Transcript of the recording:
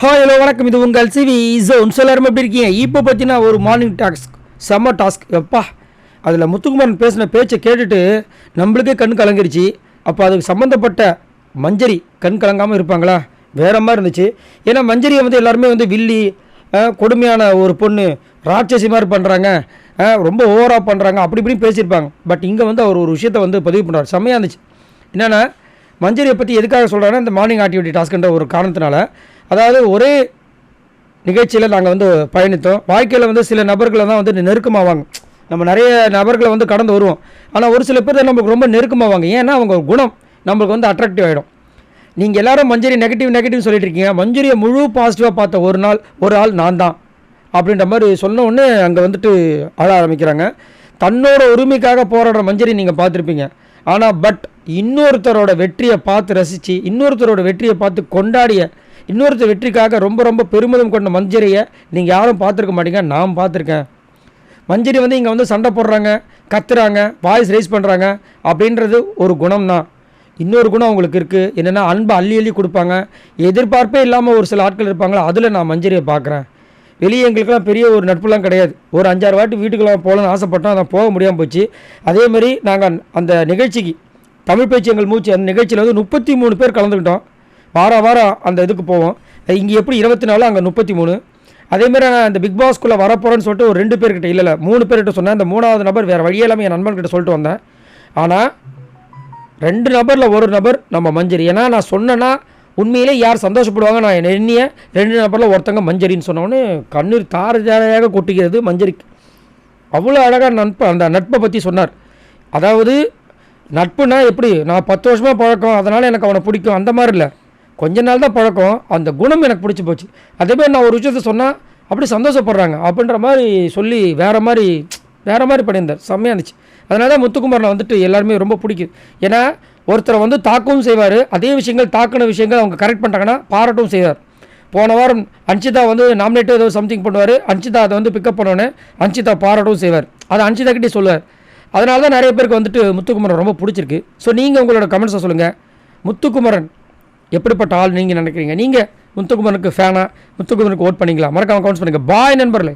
Hello வணக்கம், இது உங்கள் சிவி ஜோன். எல்லாரும் எப்படி இருக்கீங்க? இப்போ பார்த்தீங்கன்னா ஒரு மார்னிங் டாஸ்க், செம்ம டாஸ்க் எப்பா. அதில் முத்துக்குமாரன் பேசின பேச்சை கேட்டுட்டு நம்மளுக்கே கண் கலங்கிருச்சு. அப்போ அதுக்கு சம்மந்தப்பட்ட மஞ்சரி கண் கலங்காமல் இருப்பாங்களா? வேறு மாதிரி இருந்துச்சு. ஏன்னா மஞ்சரியை வந்து எல்லாருமே வந்து வில்லி, கொடுமையான ஒரு பொண்ணு, ராட்சசி மாதிரி பண்ணுறாங்க, ரொம்ப ஓவராக பண்ணுறாங்க, அப்படி இப்படின்னு பேசியிருப்பாங்க. பட் இங்கே வந்து அவர் ஒரு விஷயத்தை வந்து பதிவு பண்ணுறாரு, செம்மையாக இருந்துச்சு. என்னென்னா மஞ்சரியை பற்றி எதுக்காக சொல்கிறாங்கன்னா, இந்த மார்னிங் ஆக்டிவிட்டி டாஸ்க்குன்ற ஒரு காரணத்தினால. அதாவது ஒரே நிகழ்ச்சியில் நாங்கள் வந்து பயணித்தோம். வாழ்க்கையில் வந்து சில நபர்களை தான் வந்து நெருக்கமாவாங்க. நம்ம நிறைய நபர்களை வந்து கடந்து வருவோம். ஆனால் ஒரு சில பேர் தான் நமக்கு ரொம்ப நெருக்கமாவாங்க. ஏன்னா அவங்க குணம் நம்மளுக்கு வந்து அட்ராக்டிவ் ஆகிடும். நீங்கள் எல்லோரும் மஞ்சரி நெகட்டிவ் சொல்லிட்டு இருக்கீங்க. மஞ்சரியை முழு பாசிட்டிவாக பார்த்த ஒரு ஆள் நான் தான் அப்படின்ற மாதிரி சொன்ன உடனே அங்கே வந்துட்டு அழ ஆரம்பிக்கிறாங்க. தன்னோட உரிமைக்காக போராடுற மஞ்சரி நீங்கள் பார்த்துருப்பீங்க. ஆனால் இன்னொருத்தரோட வெற்றியை பார்த்து ரசித்து, இன்னொருத்தரோட வெற்றியை பார்த்து கொண்டாடிய, இன்னொருத்தர் வெற்றிக்காக ரொம்ப ரொம்ப பெருமிதம் கொண்ட மஞ்சரியை நீங்கள் யாரும் பார்த்துருக்க மாட்டீங்க. நான் பார்த்துருக்கேன். மஞ்சரி வந்து இங்கே வந்து சண்டை போடுறாங்க, கத்துறாங்க, வாய்ஸ் ரைஸ் பண்ணுறாங்க அப்படின்றது ஒரு குணம் தான். இன்னொரு குணம் அவங்களுக்கு இருக்குது. என்னென்னா அன்பை அள்ளி கொடுப்பாங்க. எதிர்பார்ப்பே இல்லாமல் ஒரு சில ஆட்கள் இருப்பாங்களா, அதில் நான் மஞ்சரியை பார்க்குறேன். வெளியே எங்களுக்கெல்லாம் பெரிய ஒரு நட்புலாம் கிடையாது. ஒரு 5-6 வாட்டி வீட்டுக்கெல்லாம் போகலான்னு ஆசைப்பட்டோம், அதை போக முடியாமல் போச்சு. அதேமாதிரி நாங்கள் அந்த நிகழ்ச்சிக்கு, தமிழ் பேச்சு எங்கள் மூச்சு, அந்த நிகழ்ச்சியில் வந்து 33 பேர் கலந்துக்கிட்டோம். வாரம் அந்த இதுக்கு போவோம். இங்கே எப்படி 24, அங்கே 33. அதேமாதிரி நான் அந்த பிக் பாஸ்க்குள்ளே வரப்போகிறேன்னு சொல்லிட்டு ஒரு 2 பேர்கிட்ட, இல்லை 3 பேர்கிட்ட சொன்னேன். அந்த 3வது நபர் வேறு வழியே இல்லாமல் என் நண்பன்கிட்ட சொல்லிட்டு வந்தேன். ஆனால் 2 நபரில் ஒரு நபர் நம்ம மஞ்சரி. ஏன்னா நான் சொன்னேன்னா உண்மையிலே யார் சந்தோஷப்படுவாங்க, நான் எண்ணிய 2 நபரில் ஒருத்தங்க மஞ்சரின்னு சொன்னோன்னு கண்ணீர் தாரையாக கொட்டிக்கிறது மஞ்சரிக்கு. அவ்வளோ அழகாக அந்த நட்பை பற்றி சொன்னார். அதாவது நட்புனா எப்படி, நான் 10 வருஷமாக பழக்கம், அதனால் எனக்கு அவனை பிடிக்கும், அந்த மாதிரி இல்லை. கொஞ்ச நாள் தான் பழக்கம், அந்த குணம் எனக்கு பிடிச்சி போச்சு. அதேமாதிரி நான் ஒரு விஷயத்தை சொன்னால் அப்படி சந்தோஷப்படுறாங்க அப்படின்ற மாதிரி சொல்லி வேறு மாதிரி பண்ணியிருந்தார். செம்மையாக இருந்துச்சு. அதனால தான் முத்துக்குமாரனை வந்துட்டு எல்லாருமே ரொம்ப பிடிக்குது. ஏன்னா ஒருத்தரை வந்து தாக்கவும் செய்வார், அதே விஷயங்கள் தாக்கின விஷயங்கள் அவங்க கரெக்ட் பண்ணிட்டாங்கன்னா பாராட்டும் செய்வார். போன வாரம் அன்ஷிதா வந்து நாமினேட்டு ஏதோ சம்திங் பண்ணுவார். அன்ஷிதா அதை வந்து பிக்கப் பண்ணோன்னே அன்ஷிதா பாராட்டும் செய்வார். அதை அன்ஷிதா கிட்டே சொல்லுவார். அதனால தான் நிறைய பேருக்கு வந்துட்டு முத்துக்குமரன் ரொம்ப பிடிச்சிருக்கு. ஸோ நீங்கள் உங்களோட கமெண்ட்ஸை சொல்லுங்கள். முத்துக்குமரன் எப்படிப்பட்ட ஆள் நீங்கள் நினைக்கிறீங்க? நீங்கள் முத்துக்குமரனுக்கு ஃபேனாக, முத்துக்குமரனுக்கு ஓட் பண்ணிங்களா? மறக்காம கமெண்ட்ஸ் பண்ணுங்கள். பாய் நண்பர்களே.